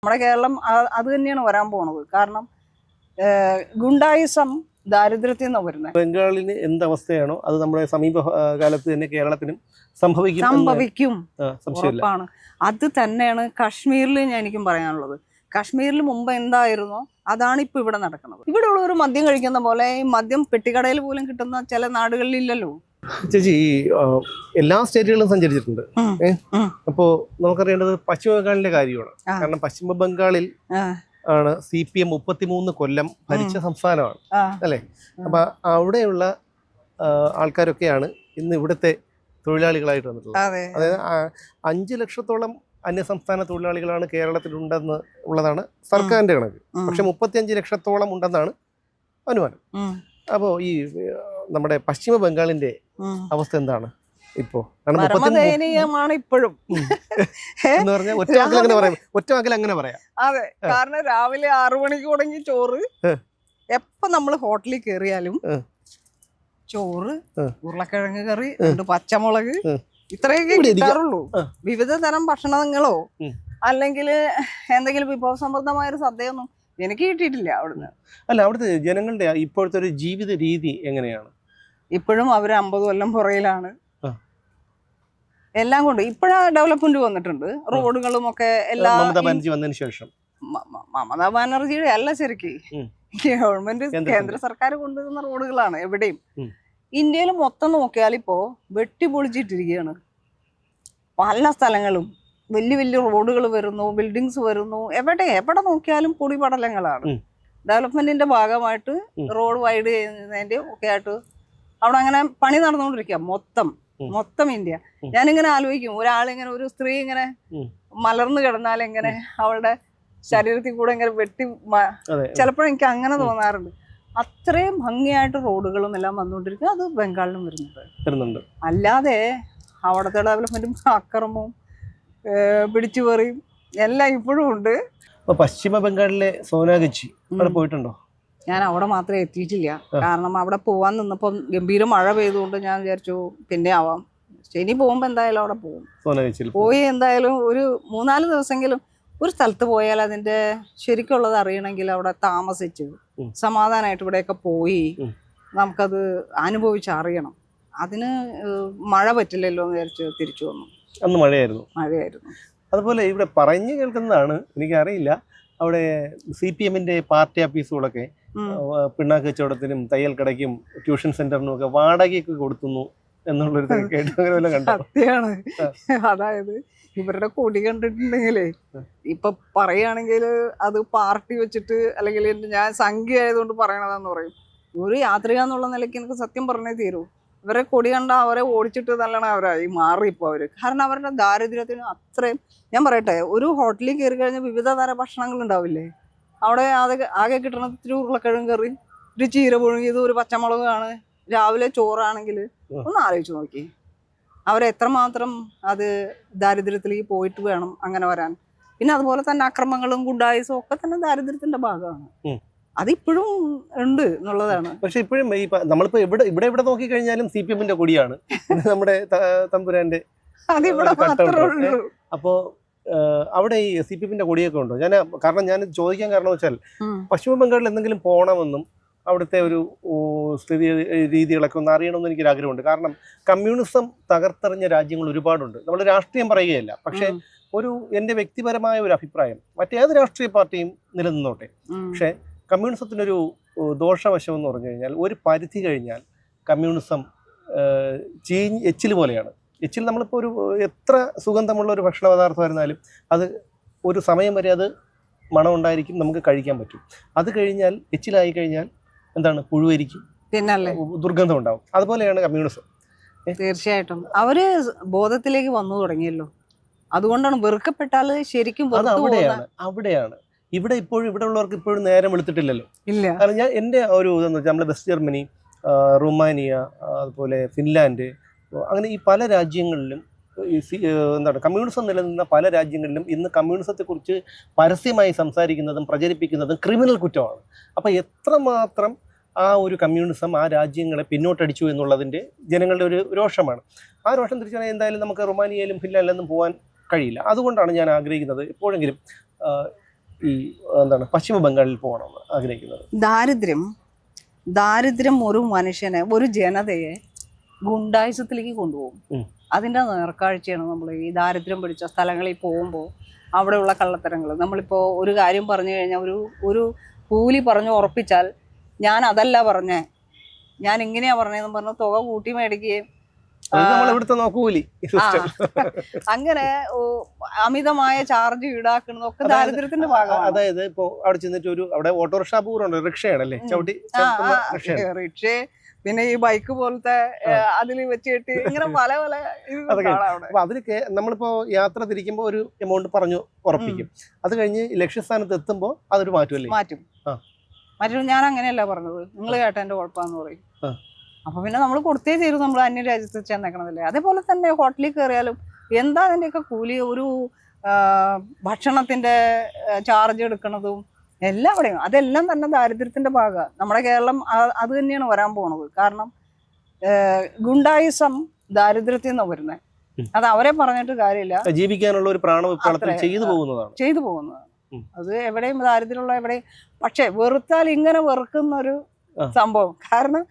നമ്മുടെ കേരളം അത് തന്നെയാണ് വരാൻ പോണത്. കാരണം ഗുണ്ടായിസം ദാരിദ്ര്യത്തിൽ നിന്നാണ് വരുന്നത്. ബംഗാളിന് എന്തവസ്ഥയാണോ അത് നമ്മുടെ സമീപ കാലത്ത് തന്നെ കേരളത്തിനും സംഭവിക്കും ഉറപ്പാണ്. അത് തന്നെയാണ് കാശ്മീരിൽ എനിക്കും പറയാനുള്ളത്. കാശ്മീരിൽ മുമ്പ് എന്തായിരുന്നോ അതാണ് ഇപ്പൊ ഇവിടെ നടക്കുന്നത്. ഇവിടെ ഉള്ളവർ മദ്യം കഴിക്കുന്ന പോലെ ഈ മദ്യം പെട്ടിക്കടയിൽ പോലും കിട്ടുന്ന ചില നാടുകളിൽ ഇല്ലല്ലോ. ചേച്ചി ഈ എല്ലാ സ്റ്റേറ്റുകളിലും സഞ്ചരിച്ചിട്ടുണ്ട്. അപ്പോ നമുക്കറിയേണ്ടത് പശ്ചിമ ബംഗാളിന്റെ കാര്യമാണ്. കാരണം പശ്ചിമ ബംഗാളിൽ ആണ് CPM 33 കൊല്ലം ഭരിച്ച സംസ്ഥാനമാണ് അല്ലെ. അപ്പൊ അവിടെയുള്ള ആൾക്കാരൊക്കെയാണ് ഇന്ന് ഇവിടുത്തെ തൊഴിലാളികളായിട്ട് വന്നിട്ടുള്ളത്. അതായത് 5 ലക്ഷത്തോളം അന്യസംസ്ഥാന തൊഴിലാളികളാണ് കേരളത്തിലുണ്ടെന്ന് ഉള്ളതാണ് സർക്കാരിന്റെ കണക്ക്. പക്ഷെ 35 ലക്ഷത്തോളം ഉണ്ടെന്നാണ് അനുമാനം. അപ്പോ ഈ നമ്മുടെ പശ്ചിമ ബംഗാളിന്റെ അവസ്ഥ എന്താണ് ഇപ്പോ? ദയനീയമാണ് ഇപ്പോഴും എന്ന് പറഞ്ഞാൽ ഒറ്റവാക്കിൽ അങ്ങനെ പറയാം. അതെ, കാരണം രാവിലെ 6 മണിക്ക് തുടങ്ങി ചോറ്, എപ്പോ നമ്മൾ ഹോട്ടലിൽ കയറിയാലും ചോറ്, ഉരുളക്കിഴങ്ങ് കറി, 2 പച്ചമുളക്, ഇത്രയൊക്കെ കിട്ടാറുള്ളൂ. വിവിധ തരം ഭക്ഷണങ്ങളോ അല്ലെങ്കിൽ എന്തെങ്കിലും വിഭവസമൃദ്ധമായൊരു സദ്യയൊന്നും എനിക്ക് കിട്ടിയിട്ടില്ല അവിടുന്ന്. അല്ല, അവിടുത്തെ ജനങ്ങളുടെ ഇപ്പോഴത്തെ ഒരു ജീവിത രീതി എങ്ങനെയാണ്? ഇപ്പോഴും അവര് 50 കൊല്ലം പുറയിലാണ്. എല്ലാം കൊണ്ട് ഇപ്പോഴാ ഡെവലപ്മെന്റ് വന്നിട്ടുണ്ട്. റോഡുകളും ഒക്കെ എല്ലാം മമതാ ബാനർജി വന്നതിന് ശേഷം. മമതാ ബാനർജിയുടെ അല്ല, ശരിക്ക് ഗവൺമെന്റ് കേന്ദ്ര സർക്കാർ കൊണ്ടുവരുന്ന റോഡുകളാണ് എവിടെയും. ഇന്ത്യയിൽ മൊത്തം നോക്കിയാൽ ഇപ്പോ വെട്ടിപ്പൊളിച്ചിട്ടിരിക്കുകയാണ്. പല സ്ഥലങ്ങളും വലിയ വലിയ റോഡുകൾ വരുന്നു, ബിൽഡിങ്സ് വരുന്നു. എവിടെ നോക്കിയാലും പൊടിപടലങ്ങളാണ്. ഡെവലപ്മെന്റിന്റെ ഭാഗമായിട്ട് റോഡ് വൈഡ് ചെയ്യുന്നതിന്റെ ഒക്കെ ആയിട്ട് അവിടെ അങ്ങനെ പണി നടന്നുകൊണ്ടിരിക്കുക. മൊത്തം ഇന്ത്യ. ഞാനിങ്ങനെ ആലോചിക്കും, ഒരാളിങ്ങനെ ഒരു സ്ത്രീ ഇങ്ങനെ മലർന്നു കിടന്നാൽ എങ്ങനെ അവളുടെ ശരീരത്തിൽ കൂടെ ഇങ്ങനെ വെട്ടി ചിലപ്പോഴും എനിക്ക് അങ്ങനെ തോന്നാറുണ്ട്. അത്രയും ഭംഗിയായിട്ട് റോഡുകളും എല്ലാം വന്നുകൊണ്ടിരിക്കുക. അത് ബംഗാളിലും വരുന്നുണ്ട്. അല്ലാതെ അവിടുത്തെ ഡെവലപ്മെന്റും അക്രമവും പിടിച്ചുപറിയും എല്ലാം ഇപ്പോഴും ഉണ്ട്. പശ്ചിമ ബംഗാളിലെ സോനാഗച്ചി അവിടെ പോയിട്ടുണ്ടോ? ഞാൻ അവിടെ മാത്രമേ എത്തിയിട്ടില്ല. കാരണം അവിടെ പോവാൻ നിന്നപ്പം ഗംഭീര മഴ പെയ്തുകൊണ്ട് ഞാൻ വിചാരിച്ചു പിന്നെ ആവാം. ഇനി പോകുമ്പോ എന്തായാലും അവിടെ പോകും. പോയി എന്തായാലും ഒരു 3-4 ദിവസമെങ്കിലും ഒരു സ്ഥലത്ത് പോയാൽ അതിന്റെ ശരിക്കുള്ളത് അറിയണമെങ്കിൽ അവിടെ താമസിച്ച് സമാധാനമായിട്ട് ഇവിടെയൊക്കെ പോയി നമുക്കത് അനുഭവിച്ചറിയണം. അതിന് മഴ പറ്റില്ലല്ലോ എന്ന് വിചാരിച്ച് തിരിച്ചു വന്നു. അന്ന് മഴയായിരുന്നു. അതുപോലെ ഇവിടെ പറഞ്ഞു കേൾക്കുന്നതാണ്, എനിക്കറിയില്ല, അവിടെ CPM-ന്റെ പാർട്ടി ഓഫീസുകളൊക്കെ പിണ്ണാക്ക് കച്ചവടത്തിനും തയ്യൽ കടയ്ക്കും ട്യൂഷൻ സെന്ററിനും ഒക്കെ വാടകയൊക്കെ കൊടുത്തുന്നു എന്നുള്ളൊരു സത്യമാണ്. അതായത് ഇവരുടെ കൊടി കണ്ടിട്ടുണ്ടെങ്കിലേ ഇപ്പൊ പറയുകയാണെങ്കിൽ അത് പാർട്ടി വെച്ചിട്ട് അല്ലെങ്കിൽ ഞാൻ സംഖ്യ ആയതുകൊണ്ട് പറയണതാന്ന് പറയും. ഒരു യാത്രിക എന്നുള്ള നിലയ്ക്ക് എനിക്ക് സത്യം പറഞ്ഞേ തീരൂ. ഇവരെ കൊടി കണ്ട അവരെ ഓടിച്ചിട്ട് നല്ലോണം അവരായി മാറി ഇപ്പോൾ അവര്. കാരണം അവരുടെ ദാരിദ്ര്യത്തിന് അത്രയും. ഞാൻ പറയട്ടെ, ഒരു ഹോട്ടലിൽ കയറി കഴിഞ്ഞാൽ വിവിധ തരം ഭക്ഷണങ്ങൾ ഉണ്ടാവില്ലേ? അവിടെ ആകെ കിട്ടണത് ഇത്തിരി ഉരുളക്കിഴങ്ങ് കറി, ഒരു ചീര പുഴുങ്ങിയത്, ഒരു പച്ചമുളകാണ്. രാവിലെ ചോറാണെങ്കിൽ ഒന്ന് ആലോചിച്ച് നോക്കി അവരെത്രമാത്രം അത് ദാരിദ്ര്യത്തിലേക്ക് പോയിട്ട് വേണം അങ്ങനെ വരാൻ. പിന്നെ അതുപോലെ തന്നെ അക്രമങ്ങളും ഗുണ്ടായിസും ഒക്കെ തന്നെ ദാരിദ്ര്യത്തിന്റെ ഭാഗമാണ്. അതിപ്പോഴും ഉണ്ട് എന്നുള്ളതാണ്. പക്ഷെ ഇപ്പോഴും നമ്മളിപ്പോ ഇവിടെ നോക്കി കഴിഞ്ഞാലും CPM-ന്റെ കൊടിയാണ് നമ്മുടെ തമ്പുരാന്റെ. അപ്പോ അവിടെ ഈ CPM-ന്റെ കൊടിയൊക്കെ ഉണ്ടോ? കാരണം ഞാൻ ചോദിക്കാൻ കാരണം വെച്ചാൽ പശ്ചിമ ബംഗാളിൽ എന്തെങ്കിലും പോകണമെന്നും അവിടുത്തെ ഒരു സ്ഥിതി രീതികളൊക്കെ ഒന്ന് അറിയണമെന്ന് എനിക്കൊരു ആഗ്രഹമുണ്ട്. കാരണം കമ്മ്യൂണിസം തകർത്തെറിഞ്ഞ രാജ്യങ്ങൾ ഒരുപാടുണ്ട്. നമ്മൾ രാഷ്ട്രീയം പറയുകയല്ല, പക്ഷെ എൻ്റെ വ്യക്തിപരമായ ഒരു അഭിപ്രായം, മറ്റേത് രാഷ്ട്രീയ പാർട്ടിയും നിലനിന്നോട്ടെ, പക്ഷെ കമ്മ്യൂണിസത്തിനൊരു ദോഷവശം എന്ന് പറഞ്ഞു കഴിഞ്ഞാൽ ഒരു പരിധി കഴിഞ്ഞാൽ കമ്മ്യൂണിസം എച്ചിൽ പോലെയാണ്. എച്ചിൽ നമ്മളിപ്പോൾ ഒരു എത്ര സുഗന്ധമുള്ള ഒരു ഭക്ഷണ പദാർത്ഥമായിരുന്നാലും അത് ഒരു സമയം വരെ അത് മണമുണ്ടായിരിക്കും, നമുക്ക് കഴിക്കാൻ പറ്റും. അത് കഴിഞ്ഞാൽ എച്ചിലായി കഴിഞ്ഞാൽ എന്താണ്, പുഴുവരിക്കും, ദുർഗന്ധം ഉണ്ടാവും. അതുപോലെയാണ് കമ്മ്യൂണിസം. തീർച്ചയായിട്ടും അവര് ബോധത്തിലേക്ക് വന്നു തുടങ്ങിയല്ലോ. അതുകൊണ്ടാണ് വെറുക്കപ്പെട്ടാൽ ശരിക്കും അവിടെയാണ്. ഇവിടെ ഉള്ളവർക്ക് ഇപ്പോഴും നേരം വെളുത്തിട്ടില്ലല്ലോ. കാരണം ഞാൻ എൻ്റെ ഒരു ഇതെന്ന് വെച്ചാൽ നമ്മുടെ വെസ്റ്റ് ജർമ്മനി, റൊമാനിയ, അതുപോലെ ഫിൻലാൻഡ്, അങ്ങനെ ഈ പല രാജ്യങ്ങളിലും എന്താണ് കമ്മ്യൂണിസം നിലനിന്ന പല രാജ്യങ്ങളിലും ഇന്ന് കമ്മ്യൂണിസത്തെക്കുറിച്ച് പരസ്യമായി സംസാരിക്കുന്നതും പ്രചരിപ്പിക്കുന്നതും ക്രിമിനൽ കുറ്റമാണ്. അപ്പോൾ എത്രമാത്രം ആ ഒരു കമ്മ്യൂണിസം ആ രാജ്യങ്ങളെ പിന്നോട്ടടിച്ചു എന്നുള്ളതിൻ്റെ ജനങ്ങളുടെ ഒരു രോഷമാണ്. ആ രോഷം തിരിച്ചറിയാൻ എന്തായാലും നമുക്ക് റൊമാനിയയിലും ഫിൻലാൻഡിലൊന്നും പോകാൻ കഴിയില്ല. അതുകൊണ്ടാണ് ഞാൻ ആഗ്രഹിക്കുന്നത് എപ്പോഴെങ്കിലും ഈ എന്താണ് പശ്ചിമ ബംഗാളിൽ പോകണമെന്ന് ആഗ്രഹിക്കുന്നത്? ദാരിദ്ര്യം ഒരു മനുഷ്യനെ, ഒരു ജനതയെ ഗുണ്ടായുസത്തിലേക്ക് കൊണ്ടുപോകും. അതിൻ്റെ നേർക്കാഴ്ചയാണ് നമ്മൾ ഈ ദാരിദ്ര്യം പിടിച്ച സ്ഥലങ്ങളിൽ പോകുമ്പോൾ അവിടെയുള്ള കള്ളത്തരങ്ങൾ. നമ്മളിപ്പോൾ ഒരു കാര്യം പറഞ്ഞു കഴിഞ്ഞാൽ ഒരു കൂലി പറഞ്ഞു ഉറപ്പിച്ചാൽ ഞാൻ അതല്ല പറഞ്ഞേ, ഞാൻ ഇങ്ങനെയാ പറഞ്ഞതെന്ന് പറഞ്ഞ് തുക കൂട്ടി മേടിക്കുകയും അങ്ങനെ അമിതമായ ചാർജ് ഈടാക്കുന്നതൊക്കെ ദാരിദ്ര്യത്തിന്റെ ഭാഗമാണ്. അതായത് ഇപ്പൊ അവിടെ ചെന്നിട്ട് അവിടെ ഓട്ടോറിക്ഷ പൂറുണ്ട്, റിക്ഷയാണല്ലേ, റിക്ഷ, പിന്നെ ഈ ബൈക്ക് പോലത്തെ അതിൽ വെച്ചിട്ട് ഇങ്ങനെ പല അപ്പൊ അതിലൊക്കെ നമ്മളിപ്പോ യാത്ര തിരിക്കുമ്പോ ഒരു എമൗണ്ട് പറഞ്ഞു ഉറപ്പിക്കും. അത് കഴിഞ്ഞ് ലക്ഷ്യസ്ഥാനത്ത് എത്തുമ്പോ അതൊരു മാറ്റും. ഞാൻ അങ്ങനെയല്ല പറഞ്ഞത്, നിങ്ങൾ കേട്ടതിന്റെ കുഴപ്പമാന്ന് പറയും. അപ്പൊ പിന്നെ നമ്മൾ കൊടുത്തേ തീരും, നമ്മൾ അന്യ രാജ്യത്ത് ചെന്നേക്കണതല്ലേ. അതേപോലെ തന്നെ ഹോട്ടലിൽ കയറിയാലും എന്താ അതിൻ്റെയൊക്കെ കൂലി, ഒരു ഭക്ഷണത്തിന്റെ ചാർജ് എടുക്കണതും എല്ലാം അവിടെയും, അതെല്ലാം തന്നെ ദാരിദ്ര്യത്തിന്റെ ഭാഗമാണ്. നമ്മുടെ കേരളം അത് തന്നെയാണ് വരാൻ പോണത്. കാരണം ഗുണ്ടായിസം ദാരിദ്ര്യത്തിൽ നിന്നാണ് വരുന്നത്. അത് അവരെ പറഞ്ഞിട്ട് കാര്യമില്ല, ജീവിക്കാനുള്ള ഒരു പ്രാണവിപ്ലവത്തിൽ ചെയ്തു പോകുന്നതാണ്. അത് എവിടെയും ദാരിദ്ര്യമുള്ള എവിടെയും. പക്ഷെ വെറുത്താൽ ഇങ്ങനെ വെറുക്കുന്നൊരു സംഭവം. കാരണം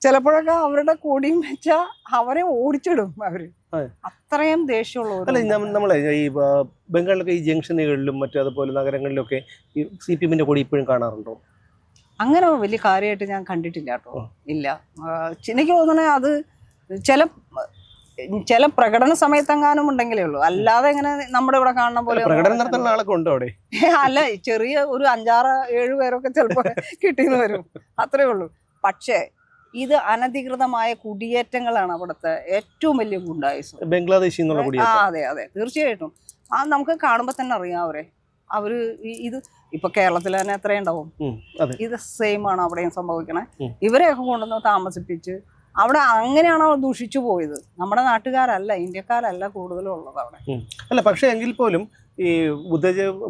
ചിലപ്പോഴൊക്കെ അവരുടെ കൊടിയും വെച്ചാൽ അവരെ ഓടിച്ചിടും അവര്, അത്രയും ദേഷ്യമുള്ളവർ. നമ്മളെ ഈ ബംഗാളിലൊക്കെ ഈ ജംഗ്ഷനുകളിലും മറ്റു അതുപോലെ നഗരങ്ങളിലൊക്കെ ഈ CPM കൊടി ഇപ്പോഴും കാണാറുണ്ടോ? അങ്ങനെ വലിയ കാര്യമായിട്ട് ഞാൻ കണ്ടിട്ടില്ല കേട്ടോ, ഇല്ല. എനിക്ക് തോന്നണേ അത് ചില പ്രകടന സമയത്തെങ്ങാനും ഉണ്ടെങ്കിലേ ഉള്ളൂ, അല്ലാതെ ഇങ്ങനെ നമ്മുടെ ഇവിടെ കാണുന്ന പോലെ പ്രകടനം നടത്തുന്ന ആളൊക്കെ ഉണ്ടോ അവിടെ? അല്ല, ചെറിയ ഒരു 5-6-7 പേരൊക്കെ ചിലപ്പോ കിട്ടിയെന്ന് വരും, അത്രേ ഉള്ളൂ. പക്ഷേ ഇത് അനധികൃതമായ കുടിയേറ്റങ്ങളാണ് അവിടുത്തെ ഏറ്റവും വലിയ ഗുണ്ടായിസം. ബംഗ്ലാദേശിൽ നിന്നുള്ള കുടിയേറ്റം. അതെ, തീർച്ചയായിട്ടും. നമുക്ക് കാണുമ്പോ തന്നെ അറിയാം അവര് ഇത് ഇപ്പൊ കേരളത്തിൽ തന്നെ എത്രയുണ്ടാവും, ഇത് സെയിം ആണ് അവിടെയും സംഭവിക്കണേ. ഇവരെയൊക്കെ കൊണ്ടുവന്ന് താമസിപ്പിച്ച് അവിടെ അങ്ങനെയാണോ ദൂഷിച്ചു പോയത്. നമ്മുടെ നാട്ടുകാരല്ല, ഇന്ത്യക്കാരല്ല കൂടുതലും ഉള്ളത് അവിടെ. അല്ല, പക്ഷെ എങ്കിൽ പോലും ഈ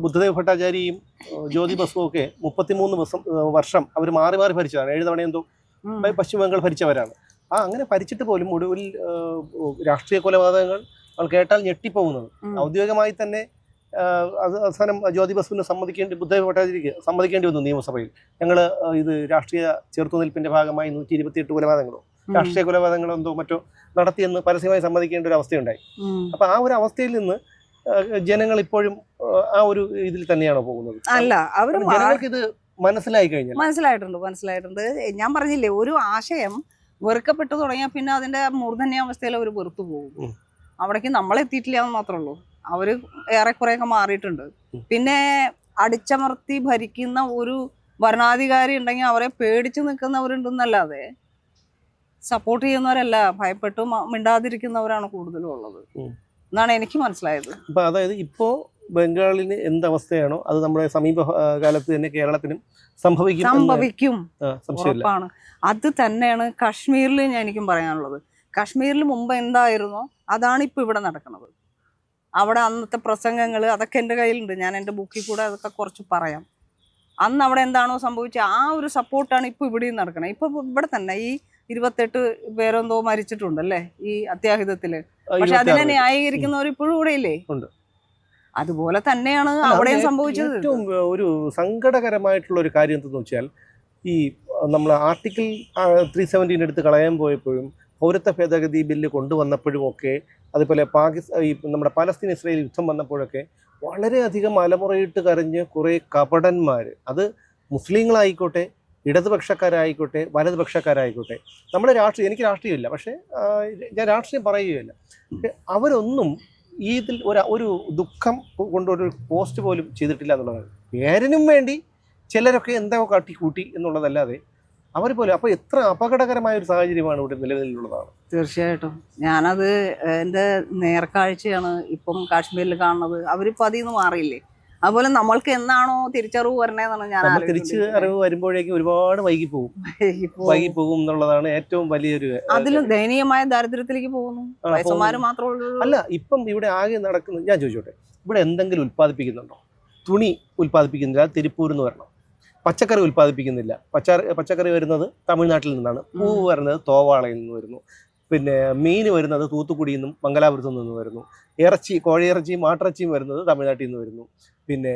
ബുദ്ധദേവ് ഭട്ടാചാര്യയും ജ്യോതി ബസുവും ഒക്കെ 33 വർഷം അവർ മാറി ഭരിച്ചതാണ്. 7 തവണ എന്തോ പശ്ചിമ ബംഗാൾ ഭരിച്ചവരാണ്. അങ്ങനെ ഭരിച്ചിട്ട് പോലും ഒടുവിൽ രാഷ്ട്രീയ കൊലപാതകങ്ങൾ നമ്മൾ കേട്ടാൽ ഞെട്ടിപ്പോകുന്നത്. ഔദ്യോഗികമായി തന്നെ അവസാനം ജ്യോതി ബസുവിന് ബുദ്ധദേവ് ഭട്ടാചാര്യക്ക് സമ്മതിക്കേണ്ടി വന്നു നിയമസഭയിൽ. ഞങ്ങൾ ഇത് രാഷ്ട്രീയ ചെറുത്തുനിൽപ്പിന്റെ ഭാഗമായി 128 കൊലപാതകങ്ങളോ രാഷ്ട്രീയ കൊലപാതകങ്ങളോ എന്തോ മറ്റോ നടത്തിയെന്ന് പരസ്യമായി സമ്മതിക്കേണ്ട ഒരു അവസ്ഥയുണ്ടായി. അപ്പൊ ആ ഒരു അവസ്ഥയിൽ നിന്ന് ജനങ്ങൾ ഇപ്പോഴും ആ ഒരു ഇതിൽ തന്നെയാണോ പോകുന്നത്? അല്ല, ജനങ്ങൾക്ക് ഇത് മനസ്സിലായിട്ടുണ്ട്. ഞാൻ പറഞ്ഞില്ലേ, ഒരു ആശയം വെറുക്കപ്പെട്ടു തുടങ്ങിയാൽ പിന്നെ അതിന്റെ മൂർധന്യാവസ്ഥയിൽ അവർ വെറുത്തു പോകും. അവിടേക്ക് നമ്മളെത്തിയിട്ടില്ല എന്ന് മാത്രമേ ഉള്ളൂ. അവര് ഏറെക്കുറെയൊക്കെ മാറിയിട്ടുണ്ട്. പിന്നെ അടിച്ചമർത്തി ഭരിക്കുന്ന ഒരു ഭരണാധികാരി ഉണ്ടെങ്കിൽ അവരെ പേടിച്ചു നിൽക്കുന്നവരുണ്ടെന്നല്ലാതെ സപ്പോർട്ട് ചെയ്യുന്നവരല്ല, ഭയപ്പെട്ടു മിണ്ടാതിരിക്കുന്നവരാണ് കൂടുതലും ഉള്ളത് എന്നാണ് എനിക്ക് മനസ്സിലായത്. അപ്പൊ അതായത് ഇപ്പോ ബംഗാളിന് എന്തവസ്ഥയാണോ അത് നമ്മുടെ സമീപ കാലത്ത് തന്നെ കേരളത്തിനും സംഭവിക്കും, ഉറപ്പാണ്. അത് തന്നെയാണ് കാശ്മീരിൽ എനിക്കും പറയാനുള്ളത്. കാശ്മീരിൽ മുമ്പ് എന്തായിരുന്നോ അതാണ് ഇപ്പൊ ഇവിടെ നടക്കുന്നത്. അവിടെ അന്നത്തെ പ്രസംഗങ്ങൾ അതൊക്കെ എൻ്റെ കയ്യിലുണ്ട്, ഞാൻ എൻ്റെ ബുക്കിൽ കൂടെ അതൊക്കെ കുറച്ച് പറയാം. അന്ന് അവിടെ എന്താണോ സംഭവിച്ചത് ആ ഒരു സപ്പോർട്ടാണ് ഇപ്പൊ ഇവിടെയും നടക്കണത്. ഇപ്പൊ ഇവിടെ തന്നെ ഈ 28 പേരെന്തോ മരിച്ചിട്ടുണ്ടല്ലേ ഈ അത്യാഹിതത്തില്. പക്ഷെ അതിനെ ന്യായീകരിക്കുന്നവർ ഇപ്പോഴും ഇവിടെ ഇല്ലേ? അതുപോലെ തന്നെയാണ് അവിടെയും സംഭവിച്ചത്. ഏറ്റവും ഒരു സങ്കടകരമായിട്ടുള്ള ഒരു കാര്യം എന്തെന്ന് വെച്ചാൽ, ഈ നമ്മൾ ആർട്ടിക്കിൾ 317 എടുത്ത് കളയാൻ പോയപ്പോഴും പൗരത്വ ഭേദഗതി ബില്ല് കൊണ്ടുവന്നപ്പോഴും ഒക്കെ, അതുപോലെ ഈ നമ്മുടെ പലസ്തീൻ ഇസ്രായേൽ യുദ്ധം വന്നപ്പോഴൊക്കെ വളരെയധികം അലമുറയിട്ട് കരഞ്ഞ് കുറേ കപടന്മാർ, അത് മുസ്ലിങ്ങളായിക്കോട്ടെ, ഇടതുപക്ഷക്കാരായിക്കോട്ടെ, വലതുപക്ഷക്കാരായിക്കോട്ടെ, നമ്മുടെ എനിക്ക് രാഷ്ട്രീയമില്ല, പക്ഷേ ഞാൻ രാഷ്ട്രീയം പറയുകയില്ല, അവരൊന്നും ഇതിൽ ഒരു ദുഃഖം കൊണ്ടൊരു പോസ്റ്റ് പോലും ചെയ്തിട്ടില്ല എന്നുള്ളതാണ്. പേരിനും വേണ്ടി ചിലരൊക്കെ എന്തോ കാട്ടിക്കൂട്ടി എന്നുള്ളതല്ലാതെ അവർ പോലും. അപ്പോൾ എത്ര അപകടകരമായ ഒരു സാഹചര്യമാണ് ഇവിടെ നിലവിലുള്ളതാണ്. തീർച്ചയായിട്ടും ഞാനത് എൻ്റെ നേർക്കാഴ്ചയാണ് ഇപ്പം കാശ്മീരിൽ കാണുന്നത്. അവരിപ്പോൾ അതിൽ നിന്ന് മാറിയില്ലേ. അതുപോലെ നമ്മൾക്ക് എന്നാണോ തിരിച്ചറിവ് വരണേന്നാണ് ഞാൻ തിരിച്ചറിവ് വരുമ്പോഴേക്കും ഒരുപാട് വൈകി പോകും എന്നുള്ളതാണ് ഏറ്റവും വലിയൊരു. അതിലും ദയനീയമായ ദാരിദ്ര്യത്തിലേക്ക് പോകുന്നു. വയസ്സന്മാര് മാത്രമേ. അല്ല, ഇപ്പം ഇവിടെ ആകെ നടക്കുന്നത്, ഞാൻ ചോദിച്ചോട്ടെ, ഇവിടെ എന്തെങ്കിലും ഉൽപ്പാദിപ്പിക്കുന്നുണ്ടോ? തുണി ഉൽപ്പാദിപ്പിക്കുന്നില്ല, തിരുപ്പൂരിൽ നിന്ന് വരണം. പച്ചക്കറി ഉൽപ്പാദിപ്പിക്കുന്നില്ല, പച്ചക്കറി വരുന്നത് തമിഴ്നാട്ടിൽ നിന്നാണ്. പൂവ് വരുന്നത് തോവാളയിൽ നിന്ന് വരുന്നു. പിന്നെ മീൻ വരുന്നത് തൂത്തുക്കുടിയിൽ നിന്നും മംഗലാപുരത്തു നിന്നും വരുന്നു. കോഴിയിറച്ചിയും മാട്ടിറച്ചിയും വരുന്നത് തമിഴ്നാട്ടിൽ നിന്ന് വരുന്നു. പിന്നെ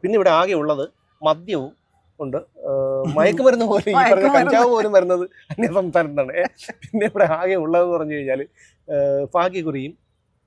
പിന്നെ ഇവിടെ ആകെ ഉള്ളത് മദ്യവും ഉണ്ട്. മയക്കുമരുന്ന് പോലെ ഈ പറഞ്ഞ കഞ്ചാവ് പോലും വരുന്നത് അന്യ സംസ്ഥാനത്താണ്. പിന്നെ ഇവിടെ ആകെ ഉള്ളതെന്ന് പറഞ്ഞു കഴിഞ്ഞാൽ ഭാഗ്യക്കുറിയും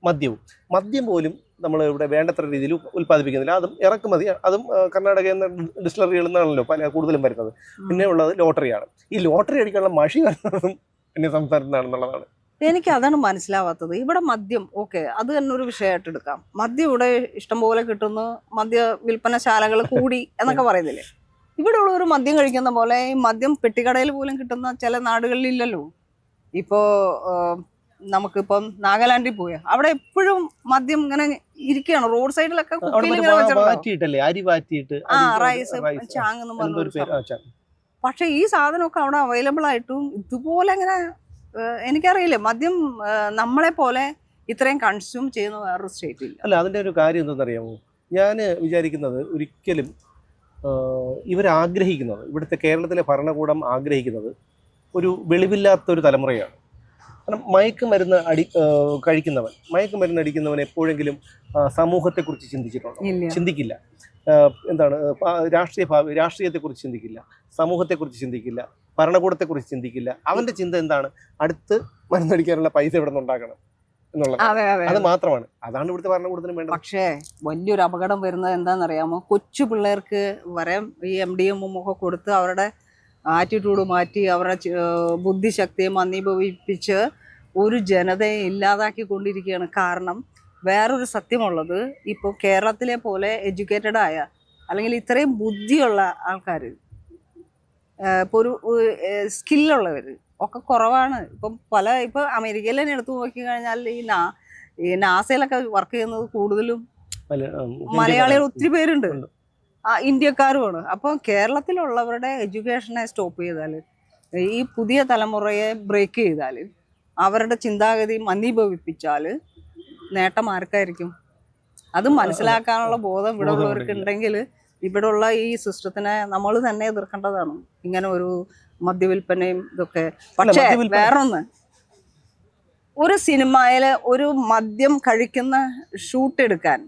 മദ്യം പോലും നമ്മൾ ഇവിടെ വേണ്ടത്ര രീതിയിൽ ഉൽപ്പാദിപ്പിക്കുന്നില്ല. അതും ഇറക്കുമതി, അതും കർണാടകയിൽ നിന്ന് ഡിസ്റ്റിലറികളിൽ നിന്നാണല്ലോ കൂടുതലും വരുന്നത്. പിന്നെ ഉള്ളത് ലോട്ടറിയാണ്. ഈ ലോട്ടറി അടിക്കാനുള്ള മഷി വരുന്നതും അന്യ സംസ്ഥാനത്തു നിന്നാണെന്നുള്ളതാണ്. എനിക്ക് അതാണ് മനസ്സിലാവാത്തത്. ഇവിടെ മദ്യം ഓക്കെ, അത് തന്നെ ഒരു വിഷയമായിട്ട് എടുക്കാം. മദ്യം ഇവിടെ ഇഷ്ടംപോലെ കിട്ടുന്നു, മദ്യ വിൽപ്പനശാലകൾ കൂടി എന്നൊക്കെ പറയുന്നില്ലേ. ഇവിടെ ഉള്ളവർ മദ്യം കഴിക്കുന്ന പോലെ ഈ മദ്യം പെട്ടിക്കടയിൽ പോലും കിട്ടുന്ന ചില നാടുകളിൽ ഇല്ലല്ലോ. ഇപ്പോ നമുക്കിപ്പം നാഗാലാൻഡിൽ പോയാൽ അവിടെ എപ്പോഴും മദ്യം ഇങ്ങനെ ഇരിക്കുകയാണ് റോഡ് സൈഡിലൊക്കെ. റൈസ് ചാങ്ങെന്നും പറഞ്ഞു. പക്ഷെ ഈ സാധനമൊക്കെ അവിടെ അവൈലബിൾ ആയിട്ടും ഇതുപോലെ ഇങ്ങനെ എനിക്കറിയില്ല, മദ്യം നമ്മളെ പോലെ ഇത്രയും കൺസ്യൂം ചെയ്യുന്ന വേറൊരു സ്റ്റേറ്റ് ഇല്ല. അല്ല, അതിൻ്റെ ഒരു കാര്യം എന്താണെന്നറിയാമോ? ഞാൻ വിചാരിക്കുന്നത് ഒരിക്കലും ഇവരാഗ്രഹിക്കുന്നത്, ഇവിടുത്തെ കേരളത്തിലെ ഭരണകൂടം ആഗ്രഹിക്കുന്നത് ഒരു വെളിവില്ലാത്തൊരു തലമുറയാണ്. കാരണം മയക്കുമരുന്ന് അടിക്കുന്നവൻ എപ്പോഴെങ്കിലും സമൂഹത്തെക്കുറിച്ച് ചിന്തിച്ചിട്ടുണ്ടോ? ചിന്തിക്കില്ല. രാഷ്ട്രീയത്തെക്കുറിച്ച് ചിന്തിക്കില്ല, സമൂഹത്തെക്കുറിച്ച് ചിന്തിക്കില്ല, ഭരണകൂടത്തെക്കുറിച്ച് ചിന്തിക്കില്ല. അവന്റെ ചിന്ത എന്താണ്? അടുത്ത് മരുന്നടിക്കാനുള്ള പൈസ ഇവിടെ നിന്ന് ഉണ്ടാക്കണം എന്നുള്ളത്. അത് മാത്രമാണ്. അതാണ് ഇവിടുത്തെ ഭരണകൂടത്തിന് വേണ്ടത്. പക്ഷേ വലിയൊരു അപകടം വരുന്നത് എന്താണെന്നറിയാമോ? കൊച്ചു പിള്ളേർക്ക് വരെ ഈ MDMA ഒക്കെ കൊടുത്ത് അവരുടെ ആറ്റിറ്റ്യൂഡ് മാറ്റി അവരുടെ ബുദ്ധിശക്തിയെ മന്ദീഭവിപ്പിച്ച് ഒരു ജനതയെ ഇല്ലാതാക്കിക്കൊണ്ടിരിക്കുകയാണ്. കാരണം വേറൊരു സത്യമുള്ളത്, ഇപ്പോൾ കേരളത്തിലെ പോലെ എഡ്യൂക്കേറ്റഡ് ആയ അല്ലെങ്കിൽ ഇത്രയും ബുദ്ധിയുള്ള ആൾക്കാർ, ഇപ്പോൾ ഒരു സ്കില്ലുള്ളവർ ഒക്കെ കുറവാണ്. ഇപ്പം അമേരിക്കയിൽ തന്നെ എടുത്തു നോക്കി കഴിഞ്ഞാൽ ഈ നാസയിലൊക്കെ വർക്ക് ചെയ്യുന്നത് കൂടുതലും മലയാളികൾ ഒത്തിരി പേരുണ്ട്, ഇന്ത്യക്കാരുമാണ്. അപ്പം കേരളത്തിലുള്ളവരുടെ എഡ്യൂക്കേഷനെ സ്റ്റോപ്പ് ചെയ്താൽ, ഈ പുതിയ തലമുറയെ ബ്രേക്ക് ചെയ്താൽ, അവരുടെ ചിന്താഗതി മന്ദീഭവിപ്പിച്ചാൽ നേട്ടം ആർക്കായിരിക്കും? അത് മനസ്സിലാക്കാനുള്ള ബോധം ഇവിടെ ഉള്ളവർക്ക് ഉണ്ടെങ്കിൽ ഇവിടെ ഉള്ള ഈ സിസ്റ്റത്തിനെ നമ്മൾ തന്നെ എതിർക്കേണ്ടതാണ്. ഇങ്ങനെ ഒരു മദ്യവിൽപ്പനയും ഇതൊക്കെ. പക്ഷേ വേറൊന്ന്, ഒരു സിനിമയില് ഒരു മദ്യം കഴിക്കുന്ന ഷൂട്ട് എടുക്കാൻ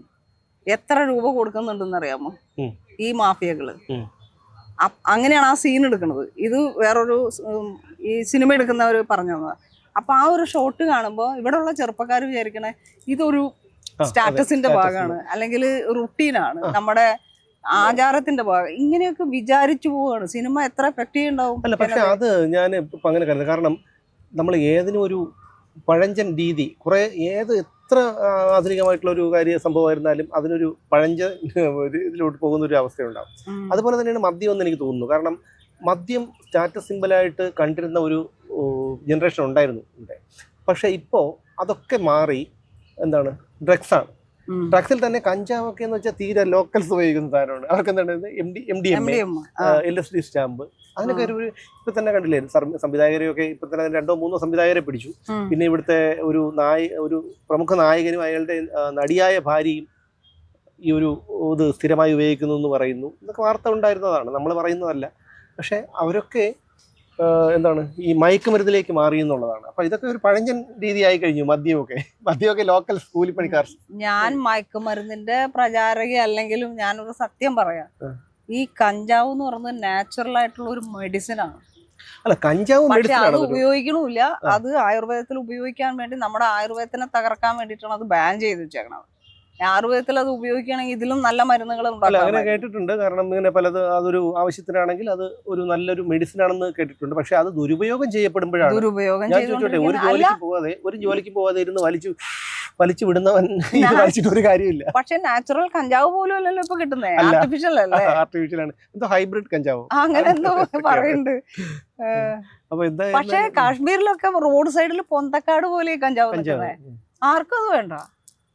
എത്ര രൂപ കൊടുക്കുന്നുണ്ടെന്ന് അറിയാമോ ഈ മാഫിയകള്? അങ്ങനെയാണ് ആ സീൻ എടുക്കുന്നത്. ഇത് വേറൊരു ഈ സിനിമ എടുക്കുന്നവർ പറഞ്ഞു തന്നതാ. അപ്പൊ ആ ഒരു ഷോട്ട് കാണുമ്പോൾ ഇവിടെ ഉള്ള ചെറുപ്പക്കാർ വിചാരിക്കണേ ഇതൊരു സ്റ്റാറ്റസിന്റെ ഭാഗമാണ്, അല്ലെങ്കിൽ റുട്ടീനാണ്, നമ്മുടെ ആചാരത്തിന്റെ ഭാഗം, ഇങ്ങനെയൊക്കെ വിചാരിച്ചു പോവാണ്. സിനിമ എത്ര എഫക്ട് ചെയ്യുന്നുണ്ടാവും. അല്ല, പക്ഷെ അത് ഞാൻ ഇപ്പൊ അങ്ങനെ കരുതുന്നത്, കാരണം നമ്മൾ ഏതിനും ഒരു പഴഞ്ചൻ രീതി, കുറെ എത്ര ആധുനികമായിട്ടുള്ള ഒരു സംഭവമായിരുന്നാലും അതിനൊരു പഴഞ്ചൻ ഇതിലോട്ട് പോകുന്ന ഒരു അവസ്ഥയുണ്ടാവും. അതുപോലെ തന്നെയാണ് മദ്യം എന്ന് എനിക്ക് തോന്നുന്നു. കാരണം മദ്യം സ്റ്റാറ്റസ് സിമ്പലായിട്ട് കണ്ടിരുന്ന ഒരു ജനറേഷൻ ഉണ്ടായിരുന്നു ഇവിടെ. പക്ഷെ ഇപ്പോൾ അതൊക്കെ മാറി ഡ്രഗ്സാണ്. ഡ്രഗ്സിൽ തന്നെ കഞ്ചാവൊക്കെ എന്ന് വെച്ചാൽ തീരെ ലോക്കൽസ് ഉപയോഗിക്കുന്ന സാധനമാണ്. അവർക്ക് എന്താണ് MDMA, LSD സ്റ്റാമ്പ്, അതിനൊക്കെ ഇപ്പൊ തന്നെ കണ്ടില്ലേ സംവിധായകരെയൊക്കെ ഇപ്പൊ തന്നെ 2-3 സംവിധായകരെ പിടിച്ചു. പിന്നെ ഇവിടുത്തെ ഒരു പ്രമുഖ നായകനും അയാളുടെ നടിയായ ഭാര്യയും ഈ ഇത് സ്ഥിരമായി ഉപയോഗിക്കുന്നു എന്ന് പറയുന്നു. ഇതൊക്കെ വാർത്ത ഉണ്ടായിരുന്നതാണ്, നമ്മൾ പറയുന്നതല്ല. പക്ഷെ അവരൊക്കെ ഈ മയക്കുമരുന്നിലേക്ക് മാറി എന്നുള്ളതാണ്. അപ്പൊ ഇതൊക്കെ ഒരു പഴഞ്ചൻ രീതിയായി കഴിഞ്ഞു. മദ്യമൊക്കെ ലോക്കൽ സ്കൂളിൽ പണിക്കാർ. ഞാൻ മയക്കുമരുന്നിന്റെ പ്രചാരക അല്ലെങ്കിലും ഞാനൊരു സത്യം പറയാം, ഈ കഞ്ചാവ് എന്ന് പറയുന്നത് നാച്ചുറൽ ആയിട്ടുള്ള ഒരു മെഡിസിൻ ആണ്. അല്ല, കഞ്ചാവ് അത് ഉപയോഗിക്കണമില്ല. അത് ആയുർവേദത്തിൽ ഉപയോഗിക്കാൻ വേണ്ടി, നമ്മുടെ ആയുർവേദത്തിനെ തകർക്കാൻ വേണ്ടിയിട്ടാണ് അത് ബാൻ ചെയ്ത് വെച്ചേക്കണത്. ആയുർവേദത്തിൽ അത് ഉപയോഗിക്കുകയാണെങ്കിൽ ഇതിലും നല്ല മരുന്നുകൾ അങ്ങനെ കേട്ടിട്ടുണ്ട്. കാരണം ഇങ്ങനെ അതൊരു ആവശ്യത്തിനാണെങ്കിൽ അത് ഒരു നല്ലൊരു മെഡിസിൻ ആണെന്ന് കേട്ടിട്ടുണ്ട്. പക്ഷെ അത് ദുരുപയോഗം ചെയ്യപ്പെടുമ്പോഴാണ്. ഞാൻ ചോദിച്ചോട്ടെ, ഒരു ജോലിക്ക് പോവാതെ ഇരുന്ന് വലിച്ചു വിടുന്നവൻ വലിച്ചിട്ട് ഒരു കാര്യമില്ല. പക്ഷെ നാച്ചുറൽ കഞ്ചാവ് പോലും അല്ലല്ലോ ഇപ്പൊ കിട്ടുന്നത്, ആർട്ടിഫിഷ്യൽ അല്ലേ? ആർട്ടിഫിഷ്യൽ ആണ്, എന്തോ ഹൈബ്രിഡ് കഞ്ചാവ് അങ്ങനെ എന്തോ പറയുന്നുണ്ട്. പക്ഷെ കാശ്മീരിലൊക്കെ റോഡ് സൈഡിൽ പൊന്തക്കാട് പോലെ കഞ്ചാവ് കിട്ടുന്നത്. ആർക്കും അത് വേണ്ട.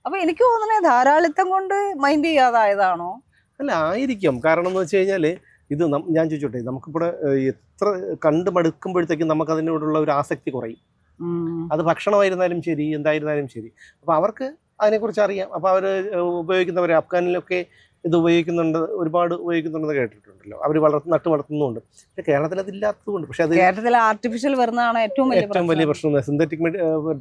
അപ്പൊ എനിക്ക് തോന്നണേ ധാരാളിത്തം കൊണ്ട് മൈൻഡ് ചെയ്യാതായതാണോ? അല്ല, ആയിരിക്കും. കാരണം എന്ന് വെച്ച് കഴിഞ്ഞാല് ഇത് ഞാൻ ചോദിച്ചോട്ടെ, നമുക്കിവിടെ എത്ര കണ്ടു മടുക്കുമ്പോഴത്തേക്കും നമുക്ക് അതിനോടുള്ള ഒരു ആസക്തി കുറയും. അത് ഭക്ഷണമായിരുന്നാലും ശരി, എന്തായിരുന്നാലും ശരി. അപ്പൊ അവർക്ക് അതിനെക്കുറിച്ച് അറിയാം. അപ്പൊ അവര് ഉപയോഗിക്കുന്നവർ അഫ്ഗാനിലൊക്കെ ഇത് ഉപയോഗിക്കുന്നുണ്ട്, ഒരുപാട് ഉപയോഗിക്കുന്നുണ്ടെന്ന് കേട്ടിട്ടുണ്ടല്ലോ. അവർ നട്ട് വളർത്തുന്നുണ്ട്. പക്ഷെ കേരളത്തിൽ അതില്ലാത്തതുകൊണ്ട്, പക്ഷെ അത് കേരളത്തിൽ ആർട്ടിഫിഷ്യൽ വരുന്നതാണ് ഏറ്റവും വലിയ പ്രശ്നം. സിന്തറ്റിക്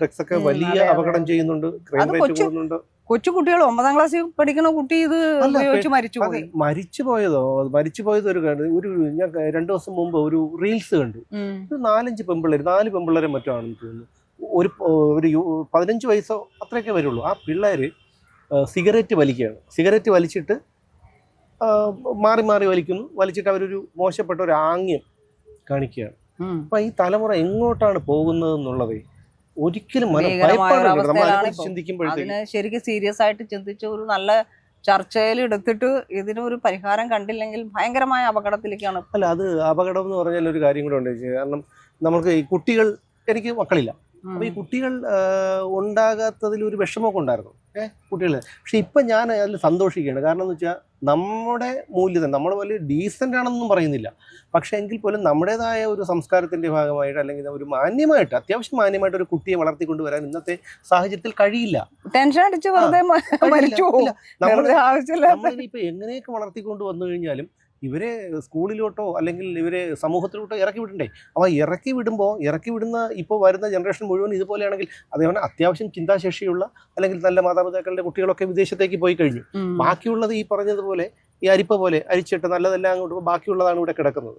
ഡ്രഗ്സ് ഒക്കെ വലിയ അപകടം ചെയ്യുന്നുണ്ട്, ക്രൈം റേറ്റ് കൂടുന്നുണ്ട്. കൊച്ചു കുട്ടികൾ 9ാം ക്ലാസ്സിൽ പഠിക്കുന്ന കുട്ടി ഇത് ഉപയോഗിച്ച് മരിച്ചുപോയി. മരിച്ചുപോയത് ഒരു ഞാൻ 2 ദിവസം മുമ്പ് ഒരു റീൽസ് കണ്ടു. ഒരു 4 പെമ്പിള്ളേരെ മറ്റോ ആണെന്ന് തോന്നുന്നു. ഒരു 15 വയസ്സോ അത്രയൊക്കെ വരുള്ളൂ. ആ പിള്ളേര് സിഗരറ്റ് വലിക്കുകയാണ്. സിഗരറ്റ് വലിച്ചിട്ട് മാറി വലിച്ചിട്ട് അവരൊരു മോശപ്പെട്ട ഒരു ആംഗ്യം കാണിക്കുകയാണ്. അപ്പൊ ഈ തലമുറ എങ്ങോട്ടാണ് പോകുന്നത് എന്നുള്ളത് ഒരിക്കലും ചിന്തിക്കുമ്പോഴത്തേക്ക് ശരിക്കും സീരിയസ് ആയിട്ട് ചിന്തിച്ച് ഒരു നല്ല ചർച്ചയിൽ എടുത്തിട്ട് ഇതിനൊരു പരിഹാരം കണ്ടില്ലെങ്കിൽ ഭയങ്കരമായ അപകടത്തിലേക്കാണ്. അല്ല, അത് അപകടം എന്ന് പറഞ്ഞാൽ ഒരു കാര്യം കൂടെ ഉണ്ട്. കാരണം നമുക്ക് ഈ കുട്ടികൾ, എനിക്ക് മക്കളില്ല, അപ്പൊ ഈ കുട്ടികൾ ഉണ്ടാകാത്തതിൽ ഒരു വിഷമമൊക്കെ ഉണ്ടായിരുന്നു കുട്ടികൾ. പക്ഷെ ഇപ്പൊ ഞാൻ അതിൽ സന്തോഷിക്കുകയാണ്. കാരണം എന്ന് വെച്ചാൽ നമ്മുടെ മൂല്യത, നമ്മൾ വലിയ ഡീസൻ്റ് ആണെന്നൊന്നും പറയുന്നില്ല, പക്ഷെ എങ്കിൽ പോലും നമ്മുടേതായ ഒരു സംസ്കാരത്തിന്റെ ഭാഗമായിട്ട് അല്ലെങ്കിൽ ഒരു മാന്യമായിട്ട്, അത്യാവശ്യം മാന്യമായിട്ട് ഒരു കുട്ടിയെ വളർത്തിക്കൊണ്ടുവരാൻ ഇന്നത്തെ സാഹചര്യത്തിൽ കഴിയില്ല. ടെൻഷൻ അടിച്ച് വെറുതെ നമ്മളിപ്പോ എങ്ങനെയൊക്കെ വളർത്തിക്കൊണ്ട് വന്നു കഴിഞ്ഞാലും ഇവരെ സ്കൂളിലോട്ടോ അല്ലെങ്കിൽ ഇവരെ സമൂഹത്തിലോട്ടോ ഇറക്കി വിടണ്ടേ? അപ്പോൾ ഇറക്കി വിടുന്ന ഇപ്പോൾ വരുന്ന ജനറേഷൻ മുഴുവൻ ഇതുപോലെയാണെങ്കിൽ അതേപോലെ അത്യാവശ്യം ചിന്താശേഷിയുള്ള അല്ലെങ്കിൽ നല്ല മാതാപിതാക്കളുടെ കുട്ടികളൊക്കെ വിദേശത്തേക്ക് പോയി കഴിഞ്ഞു. ബാക്കിയുള്ളത് ഈ പറഞ്ഞതുപോലെ ഈ അരിപ്പ പോലെ അരിച്ചിട്ട് നല്ലതെല്ലാം അങ്ങോട്ട് ബാക്കിയുള്ളതാണ് ഇവിടെ കിടക്കുന്നത്.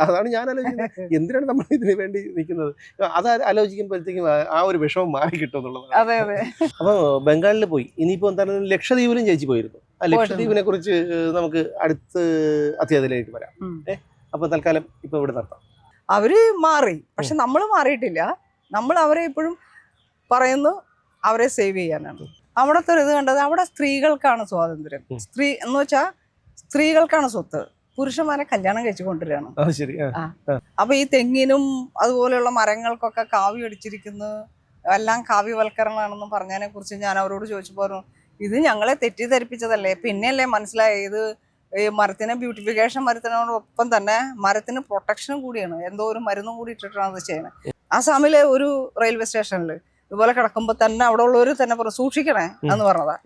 അതാണ് ഞാൻ ആലോചിക്കുന്നത്. എന്തിനാണ് നമ്മൾ ഇതിനു വേണ്ടി നിൽക്കുന്നത്? അത് ആലോചിക്കുമ്പോഴത്തേക്കും ആ ഒരു വിഷമം മാറി കിട്ടും എന്നുള്ളതാണ്. അപ്പൊ ബംഗാളിൽ പോയി, ഇനിയിപ്പോ എന്താണ് ലക്ഷദ്വീപിലും ചേച്ചി പോയിരുന്നു. ആ ലക്ഷദ്വീപിനെ കുറിച്ച് നമുക്ക് അടുത്ത അധ്യായത്തിലായിട്ട് വരാം. അപ്പൊ തൽക്കാലം ഇപ്പൊ ഇവിടെ നിർത്താം. അവര് മാറി, പക്ഷെ നമ്മൾ മാറിയിട്ടില്ല. നമ്മൾ അവരെ ഇപ്പോഴും പറയുന്നു അവരെ സേവ് ചെയ്യാനാണ്. അവിടുത്തെ ഒരു ഇത് കണ്ടത്, അവിടെ സ്ത്രീകൾക്കാണ് സ്വാതന്ത്ര്യം. സ്ത്രീ എന്ന് വെച്ചാൽ സ്ത്രീകൾക്കാണ് സ്വത്ത്, പുരുഷന്മാരെ കല്യാണം കഴിച്ചു കൊണ്ടുവരികയാണ്. അപ്പൊ ഈ തെങ്ങിനും അതുപോലെയുള്ള മരങ്ങൾക്കൊക്കെ കാവ്യം അടിച്ചിരിക്കുന്നു, എല്ലാം കാവ്യവൽക്കരണമാണെന്ന് പറഞ്ഞതിനെ കുറിച്ച് ഞാൻ അവരോട് ചോദിച്ചപ്പോൾ ഇത് ഞങ്ങളെ തെറ്റിദ്ധരിപ്പിച്ചതല്ലേ, പിന്നെയല്ലേ മനസ്സിലായി ഇത് ഈ മരത്തിന് ബ്യൂട്ടിഫിക്കേഷൻ വരുത്തുന്നതിനോടൊപ്പം തന്നെ മരത്തിന് പ്രൊട്ടക്ഷനും കൂടിയാണ്. എന്തോ ഒരു മരുന്നും കൂടി ഇട്ടിട്ടാണ് അത് ചെയ്യുന്നത്. ആസാമിലെ ഒരു റെയിൽവേ സ്റ്റേഷനിൽ ഇതുപോലെ കിടക്കുമ്പോൾ തന്നെ അവിടെ ഉള്ളവർ തന്നെ സൂക്ഷിക്കണേ എന്ന് പറഞ്ഞതാ.